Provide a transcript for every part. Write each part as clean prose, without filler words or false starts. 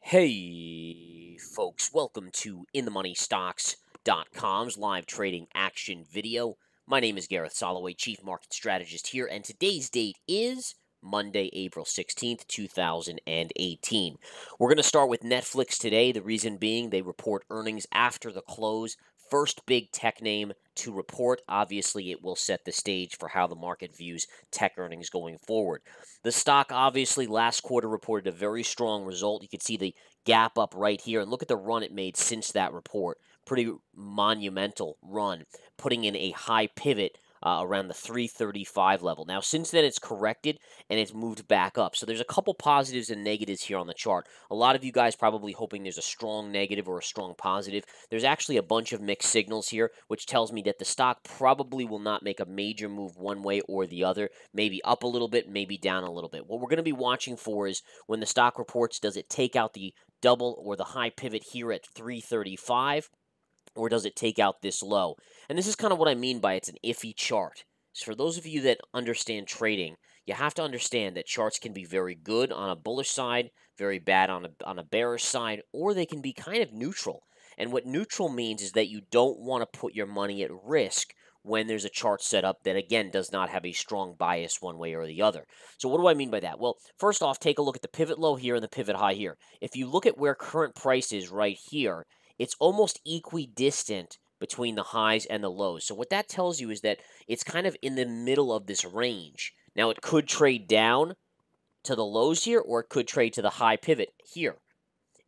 Hey, folks, welcome to InTheMoneyStocks.com's live trading action video. My name is Gareth Soloway, Chief Market Strategist here, and today's date is Monday, April 16th, 2018. We're going to start with Netflix today, the reason being they report earnings after the close. First big tech name to report. Obviously, it will set the stage for how the market views tech earnings going forward. The stock, obviously, last quarter reported a very strong result. You can see the gap up right here, and look at the run it made since that report. Pretty monumental run, putting in a high pivot around the 335 level. Now, since then, it's corrected and it's moved back up. So there's a couple positives and negatives here on the chart. A lot of you guys probably hoping there's a strong negative or a strong positive. There's actually a bunch of mixed signals here, which tells me that the stock probably will not make a major move one way or the other. Maybe up a little bit, maybe down a little bit. What we're going to be watching for is when the stock reports, does it take out the double or the high pivot here at 335? Or does it take out this low? And this is kind of what I mean by it's an iffy chart. So for those of you that understand trading, you have to understand that charts can be very good on a bullish side, very bad on a bearish side, or they can be kind of neutral. And what neutral means is that you don't want to put your money at risk when there's a chart set up that, again, does not have a strong bias one way or the other. So what do I mean by that? Well, first off, take a look at the pivot low here and the pivot high here. If you look at where current price is right here, it's almost equidistant between the highs and the lows. So what that tells you is that it's kind of in the middle of this range. Now, it could trade down to the lows here, or it could trade to the high pivot here.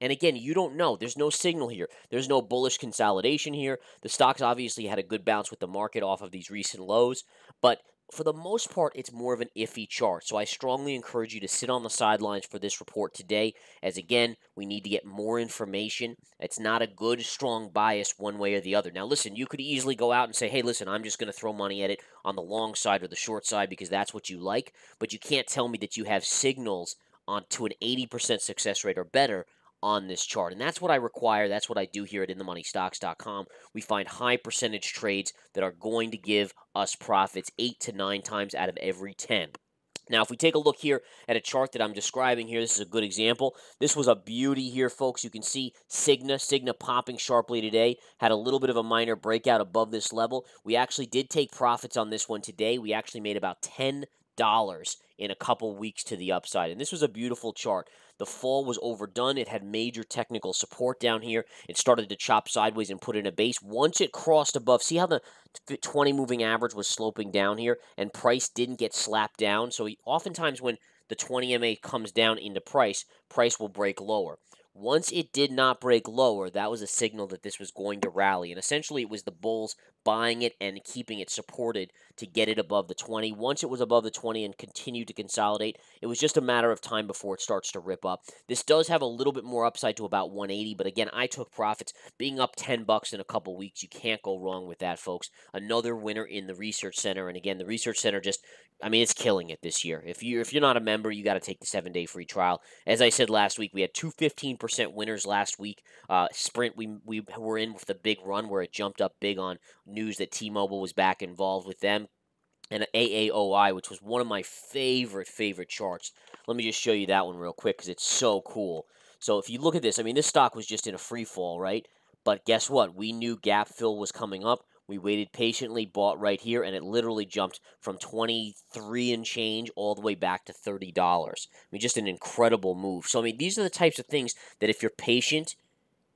And again, you don't know. There's no signal here. There's no bullish consolidation here. The stocks obviously had a good bounce with the market off of these recent lows, but for the most part, it's more of an iffy chart. So I strongly encourage you to sit on the sidelines for this report today, as again, we need to get more information. It's not a good, strong bias one way or the other. Now, listen, you could easily go out and say, hey, listen, I'm just going to throw money at it on the long side or the short side because that's what you like, but you can't tell me that you have signals on to an 80% success rate or better on this chart. And that's what I require. That's what I do here at InTheMoneyStocks.com. We find high percentage trades that are going to give us profits 8 to 9 times out of every 10. Now, if we take a look here at a chart that I'm describing here, this is a good example. This was a beauty here, folks. You can see Cigna popping sharply today. Had a little bit of a minor breakout above this level. We actually did take profits on this one today. We actually made about $10 in a couple weeks to the upside. And this was a beautiful chart. The fall was overdone. It had major technical support down here. It started to chop sideways and put in a base. Once it crossed above, see how the 20 moving average was sloping down here and price didn't get slapped down. So oftentimes when the 20 MA comes down into price will break lower. Once it did not break lower, that was a signal that this was going to rally. And essentially it was the bulls buying it and keeping it supported to get it above the 20. Once it was above the 20 and continued to consolidate, it was just a matter of time before it starts to rip up. This does have a little bit more upside to about 180, but again, I took profits. Being up $10 in a couple weeks, you can't go wrong with that, folks. Another winner in the Research Center, and again, the Research Center it's killing it this year. If you're not a member, you got to take the 7-day free trial. As I said last week, we had two 15% winners last week. Sprint, we were in with the big run where it jumped up big on news that T-Mobile was back involved with them. And AAOI, which was one of my favorite charts. Let me just show you that one real quick because it's so cool. So if you look at this, this stock was just in a free fall, right? But guess what? We knew gap fill was coming up. We waited patiently, bought right here, and it literally jumped from 23 and change all the way back to $30. Just an incredible move. So, these are the types of things that if you're patient,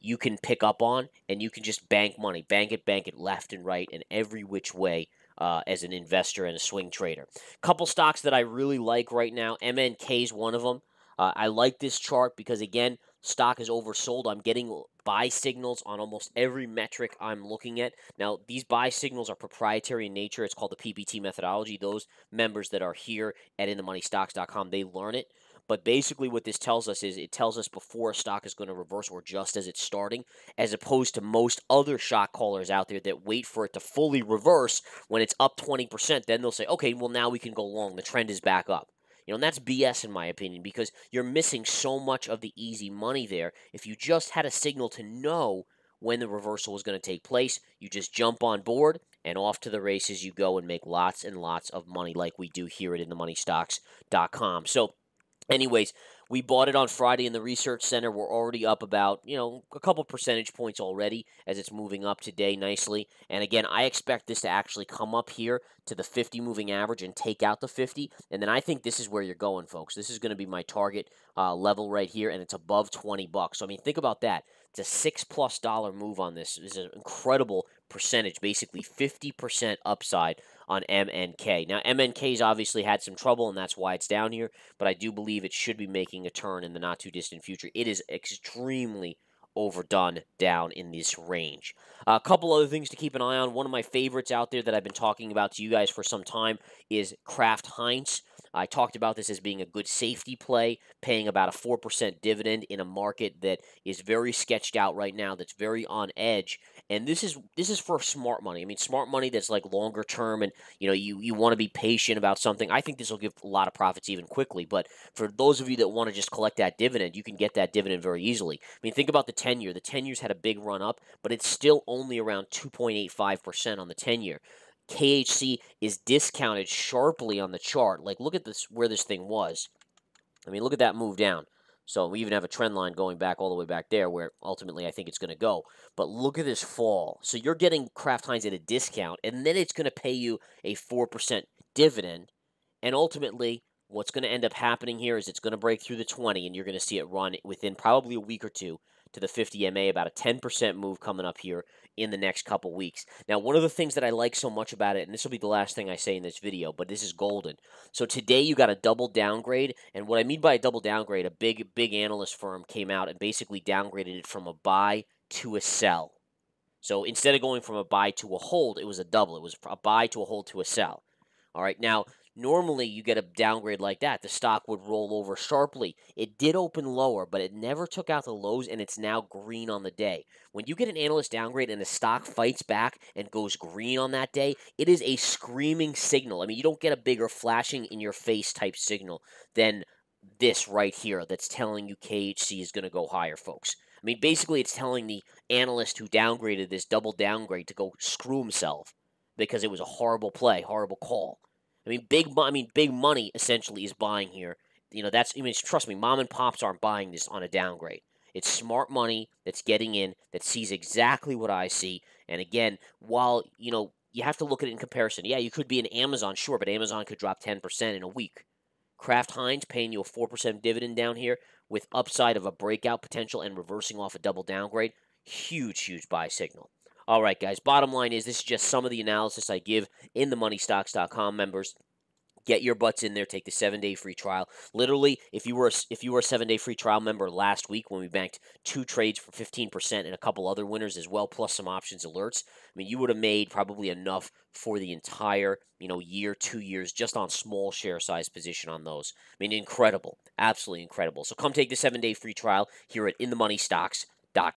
you can pick up on, and you can just bank money. Bank it left and right and every which way as an investor and a swing trader. Couple stocks that I really like right now. MNK is one of them. I like this chart because, again, stock is oversold. I'm getting buy signals on almost every metric I'm looking at. Now, these buy signals are proprietary in nature. It's called the PPT methodology. Those members that are here at InTheMoneyStocks.com, they learn it. But basically what this tells us is it tells us before a stock is going to reverse or just as it's starting, as opposed to most other shot callers out there that wait for it to fully reverse when it's up 20%. Then they'll say, okay, well, now we can go long. The trend is back up. And that's BS in my opinion because you're missing so much of the easy money there. If you just had a signal to know when the reversal was going to take place, you just jump on board and off to the races you go and make lots and lots of money like we do here at InTheMoneyStocks.com. So anyways, We bought it on Friday in the research center. We're already up about, a couple percentage points already as it's moving up today nicely. And again, I expect this to actually come up here to the 50 moving average and take out the 50. And then I think this is where you're going, folks. This is going to be my target level right here, and it's above 20 bucks. So, I mean, think about that. It's a $6+ move on this. This is an incredible percentage, basically 50% upside on MNK. Now, MNK's obviously had some trouble, and that's why it's down here, but I do believe it should be making a turn in the not too distant future. It is extremely overdone down in this range. A couple other things to keep an eye on. One of my favorites out there that I've been talking about to you guys for some time is Kraft Heinz. I talked about this as being a good safety play, paying about a 4% dividend in a market that is very sketched out right now, that's very on edge. And this is for smart money. I mean, smart money that's like longer term, and you want to be patient about something. I think this will give a lot of profits even quickly. But for those of you that want to just collect that dividend, you can get that dividend very easily. I mean, think about the 10-year. The 10-year's had a big run up, but it's still only around 2.85% on the 10-year. KHC is discounted sharply on the chart. Like, look at this, where this thing was. I mean, look at that move down. So we even have a trend line going back all the way back there, where ultimately I think it's going to go. But look at this fall. So you're getting Kraft Heinz at a discount, and then it's going to pay you a 4% dividend. And ultimately, what's going to end up happening here is it's going to break through the 20, and you're going to see it run within probably a week or two to the 50 MA, about a 10% move coming up here in the next couple weeks. Now, one of the things that I like so much about it, and this will be the last thing I say in this video, but this is golden. So today you got a double downgrade, and what I mean by a double downgrade, a big analyst firm came out and basically downgraded it from a buy to a sell. So instead of going from a buy to a hold, it was a double. It was a buy to a hold to a sell. All right, now normally you get a downgrade like that, the stock would roll over sharply. It did open lower, but it never took out the lows, and it's now green on the day. When you get an analyst downgrade and the stock fights back and goes green on that day, it is a screaming signal. I mean, you don't get a bigger flashing in your face type signal than this right here that's telling you KHC is going to go higher, folks. I mean, basically, it's telling the analyst who downgraded this double downgrade to go screw himself because it was a horrible play, horrible call. I mean, big money essentially is buying here. Trust me, mom and pops aren't buying this on a downgrade. It's smart money that's getting in, that sees exactly what I see. And again, while, you have to look at it in comparison. Yeah, you could be an Amazon, sure, but Amazon could drop 10% in a week. Kraft Heinz paying you a 4% dividend down here with upside of a breakout potential and reversing off a double downgrade. Huge buy signal. All right, guys, bottom line is this is just some of the analysis I give in the MoneyStocks.com members. Get your butts in there. Take the 7-day free trial. Literally, if you were a 7-day free trial member last week when we banked 2 trades for 15% and a couple other winners as well, plus some options alerts, I mean, you would have made probably enough for the entire year, 2 years, just on small share size position on those. I mean, incredible, absolutely incredible. So come take the 7-day free trial here at InTheMoneyStocks.com.